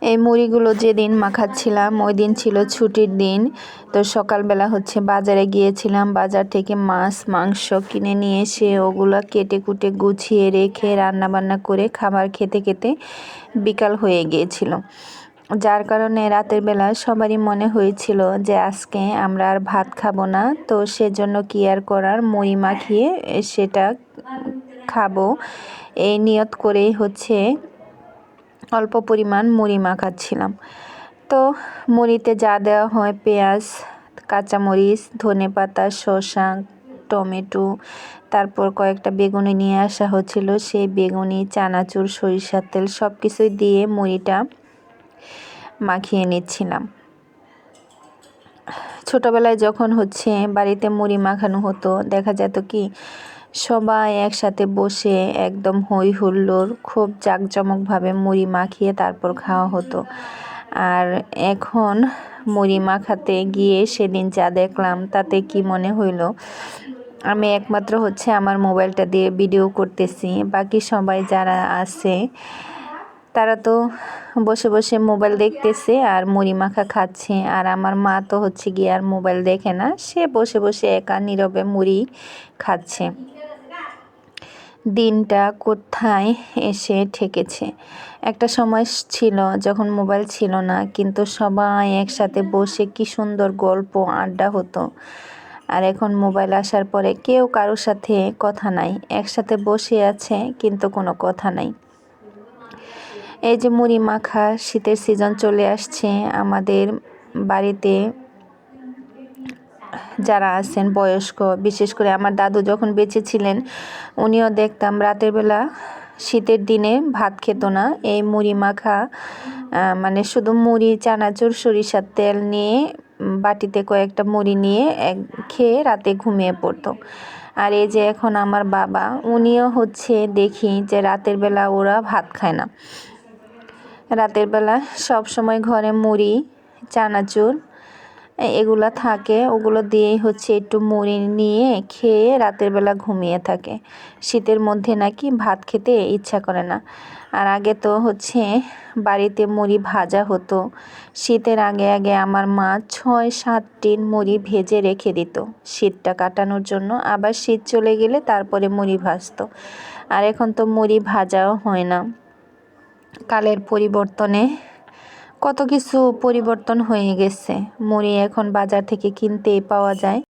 এই মুড়িগুলো যেদিন মাখাচ্ছিলাম ওই দিন ছিল ছুটির দিন। তো সকালবেলা বাজারে গিয়েছিলাম, বাজার থেকে মাছ মাংস কিনে নিয়ে এসে ওগুলো কেটে কুটে গুছিয়ে রেখে রান্না বান্না করে খাবার খেতে খেতে বিকাল হয়ে গিয়েছিল। যার কারণে রাতের বেলা সবারই মনে হয়েছিল যে আজকে আমরা আর ভাত খাবো না, তো সেজন্য কি আর করার, মুড়ি মাখিয়ে সেটা খাবো এই নিয়ত করেই অল্প পরিমাণ মুড়ি মাখাচ্ছিলাম। তো মুড়িতে যা দেওয়া হয় পেঁয়াজ, কাঁচামরিচ, ধনেপাতা, শসা, টমেটো, তারপর কয়েকটা বেগুনি নিয়ে আসা হচ্ছিল, সেই বেগুনি, চানাচুর, সরিষার তেল সব কিছুই দিয়ে মুড়িটা মাখিয়ে নিচ্ছিলাম। ছোটবেলায় যখন বাড়িতে মুড়ি মাখানো হতো, দেখা যেত কি সবাই একসাথে বসে একদম হই হুল্লোড় খুব জাঁকজমকভাবে মুড়ি মাখিয়ে তারপর খাওয়া হতো। আর এখন মুড়ি মাখাতে গিয়ে সেদিন যা দেখলাম তাতে কি মনে হইল, আমি একমাত্র আমার মোবাইলটা দিয়ে ভিডিও করতেছি, বাকি সবাই যারা আছে তারা তো বসে বসে মোবাইল দেখতেছে আর মুড়ি মাখা খাচ্ছে। আর আমার মা তো গিয়ে আর মোবাইল দেখে না, সে বসে বসে একা নীরবে মুড়ি খাচ্ছে। দিনটা কোথায় এসে ঠেকেছে। একটা সময় ছিল যখন মোবাইল ছিল না, কিন্তু সবাই একসাথে বসে কি সুন্দর গল্প আড্ডা হতো। আর এখন মোবাইল আসার পরে কেউ কারোর সাথে কথা নাই, একসাথে বসে আছে কিন্তু কোনো কথা নাই। এই যে মুড়ি মাখা, শীতের সিজন চলে আসছে, আমাদের বাড়িতে যারা আছেন বয়স্ক, বিশেষ করে আমার দাদু যখন বেঁচে ছিলেন, উনিও দেখতাম রাতের বেলা শীতের দিনে ভাত খেত না, এই মুড়ি মাখা মানে শুধু মুড়ি, চানাচুর, সরিষার তেল নিয়ে বাটিতে কয়েকটা মুড়ি নিয়ে খেয়ে রাতে ঘুমিয়ে পড়তো। আর এই যে এখন আমার বাবা, উনিও দেখি যে রাতের বেলা ওরা ভাত খায় না। রাতের বেলা সব সময় ঘরে মুড়ি, চানাচুর এগুলা থাকে, ওগুলো দিয়েই একটু মুড়ি নিয়ে খেয়ে রাতের বেলা ঘুমিয়ে থাকে। শীতের মধ্যে নাকি ভাত খেতে ইচ্ছা করে না। আর আগে তো বাড়িতে মুড়ি ভাজা হতো। শীতের আগে আগে আমার মা ৬-৭ টিন মুড়ি ভেজে রেখে দিত শীতটা কাটানোর জন্য, আবার শীত চলে গেলে তারপরে মুড়ি ভাজতো। আর এখন তো মুড়ি ভাজাও হয় না। কালের পরিবর্তনে কত কিছু পরিবর্তন হয়ে গেছে। মুড়ি এখন বাজার থেকে কিনতেই পাওয়া যায়।